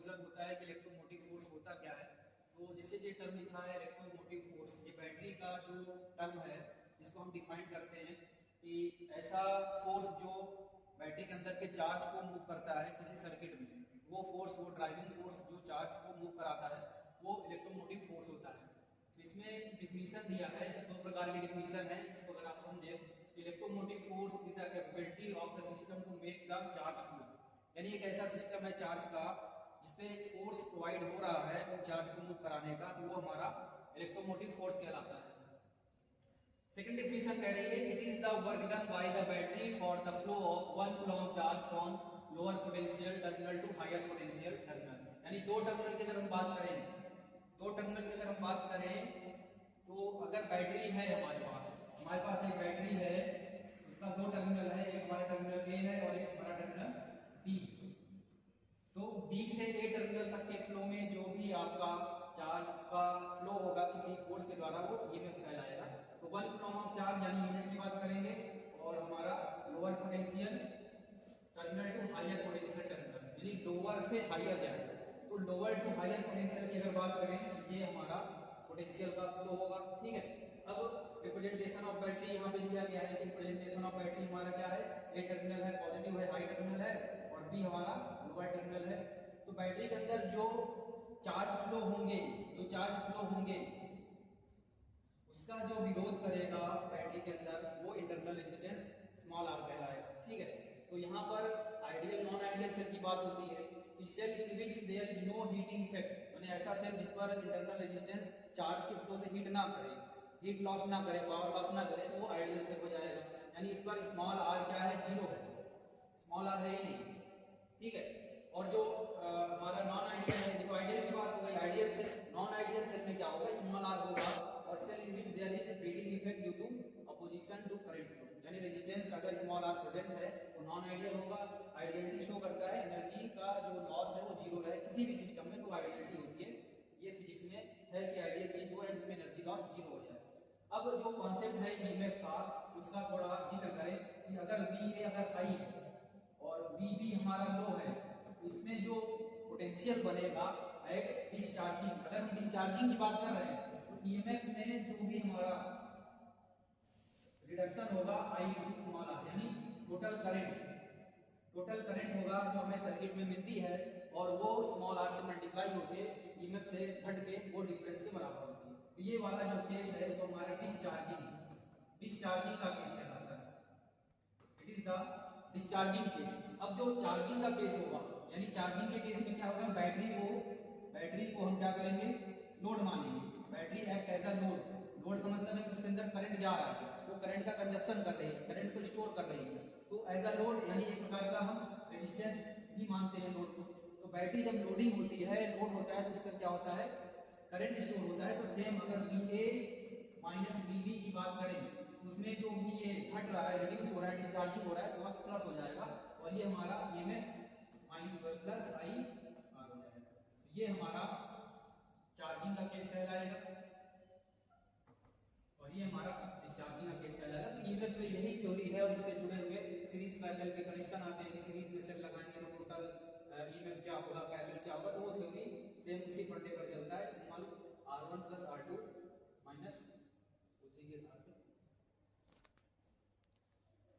Confusion होता है कि इलेक्ट्रोमोटिव फोर्स होता क्या है। तो जैसे ये टर्म लिखा है इलेक्ट्रोमोटिव फोर्स, ये बैटरी का जो टर्म है इसको हम डिफाइन करते हैं कि ऐसा फोर्स जो बैटरी के अंदर के चार्ज को मूव करता है किसी सर्किट में, वो फोर्स, वो ड्राइविंग फोर्स जो चार्ज को मूव कराता है वो इलेक्ट्रोमोटिव फोर्स होता है। तो इसमें डिफिनीशन दिया है, दो प्रकार की डिफिनीशन है। इसको अगर आप समझे, electromotive force is the capability of the system to make the charge flow, यानी एक ऐसा सिस्टम है चार्ज का जिसपे फोर्स प्रोवाइड हो रहा है उन चार्ज को मूव कराने का, तो वो हमारा इलेक्ट्रोमोटिव फोर्स कहलाता है। सेकंड डिफिनीशन कह रही है it is the work done by the battery for the flow of 1 coulomb charge from lower potential terminal to higher potential terminal. यानी दो टर्मिनल की अगर हम बात करें, दो टर्मिनल की अगर हम बात करें तो अगर बैटरी है हमारे पास एक बैटरी है, उसका दो टर्मिनल है, एक हमारा टर्मिनल ए है और एक हमारा टर्मिनल बी। तो बी से ए टर्मिनल तक के फ्लो में जो भी आपका चार्ज का फ्लो होगा किसी फोर्स के द्वारा, वो ईएमएफ कहलाएगा। तो 1 कूलम्ब ऑफ चार्ज यानी यूनिट की बात करेंगे, और हमारा lower potential terminal to higher potential terminal, यानी लोअर से हायर जाएगा। तो लोअर टू हायर पोटेंशियल की अगर बात करें, ये हमारा पोटेंशियल का फ्लो होगा, ठीक है। अब रिप्रेजेंटेशन ऑफ बैटरी यहाँ पे दिया गया है। रिप्रेजेंटेशन ऑफ बैटरी हमारा क्या है, ए टर्मिनल है, पॉजिटिव है, हाई टर्मिनल है, और बी हमारा लोअर टर्मिनल है। तो बैटरी के अंदर जो चार्ज फ्लो होंगे, उसका जो विरोध करेगा बैटरी के अंदर, वो इंटरनल रेजिस्टेंस स्मॉल आर कहलाएगा, ठीक है। तो यहाँ पर आइडियल नॉन आइडियल सेल की बात होती है। Cell in which there is no heating effect, यानी ऐसा सेल जिस पर इंटरनल रेजिस्टेंस चार्ज के फ्लो से हीट ना करे, हीट लॉस ना करे, पावर लॉस ना करे, तो वो आइडियल सेल हो जाएगा। यानी इस पर स्मॉल आर क्या है, जीरो है, स्मॉल आर है ही नहीं, ठीक है। और जो हमारा नॉन आइडियल है, देखो आइडियल की बात हो गई, ideal cell, non ideal cell में क्या होगा, स्मॉल आर होगा, और cell in which there is heating effect due to opposition to current flow, यानी रेजिस्टेंस अगर स्मॉल आर प्रेजेंट है तो नॉन आइडियल होगा। आइडियलिटी शो करता है एनर्जी का जो लॉस है वो जीरो रहे किसी भी सिस्टम में, तो आइडियलिटी होती है। ये फिजिक्स में है कि आइडियल चीज वो है जिसमें एनर्जी लॉस जीरो हो जाए। अब जो कॉन्सेप्ट है ईएमएफ का, उसका थोड़ा जिक्र करें कि अगर VA अगर हाई है और VB हमारा लो है, तो इसमें जो पोटेंशियल बनेगा एट डिस्चार्जिंग, अगर हम डिस्चार्जिंग की बात कर रहे हैं तो ईएमएफ में जो भी हमारा रिडक्शन होगा I इंटू स्मॉल आर, यानी टोटल करंट होगा जो हमें सर्किट में मिलती है, और वो स्मॉल आर से मल्टीप्लाई होके ईएमएफ से घट के वो डिफरेंस के बराबर होती है। तो ये वाला जो केस है वो हमारा डिस्चार्जिंग का केस कहलाता है। It is the discharging case. अब जो चार्जिंग का केस होगा, यानी चार्जिंग के केस में क्या होगा, बैटरी को हम क्या करेंगे, लोड मानेंगे। Battery act as a load का मतलब है कि उसके अंदर करंट जा रहा है, वो करंट का कंजप्शन कर रही है, करंट को स्टोर कर रही है। तो एज अ लोड, यानी एक प्रकार का हम रेजिस्टेंस भी मानते हैं लोड को। तो बैटरी जब लोडिंग होती है, लोड होता है, तो उसका क्या होता है, करंट स्टोर होता है। तो सेम अगर VA माइनस VB की बात करें, उसमें जो VA घट रहा है, रिड्यूस हो रहा है, डिस्चार्जिंग हो रहा है, तो वहाँ प्लस हो जाएगा, और ये हमारा EMF minus plus I R हो जाएगा। ये हमारा चार्जिंग का केस कहलाएगा, और ये हमारा डिस्चार्जिंग का केस कहलाएगा। तो ईएमएफ में यही थ्योरी है, और इससे जुड़े हुए सीरीज पैरेलल के कनेक्शन आते हैं कि सीरीज में सेल लगाएंगे तो टोटल ईएमएफ क्या होगा, पैरेलल क्या होगा, तो वो थ्योरी सेम उसी पढ़ने पर चलता है। Small R1 plus R2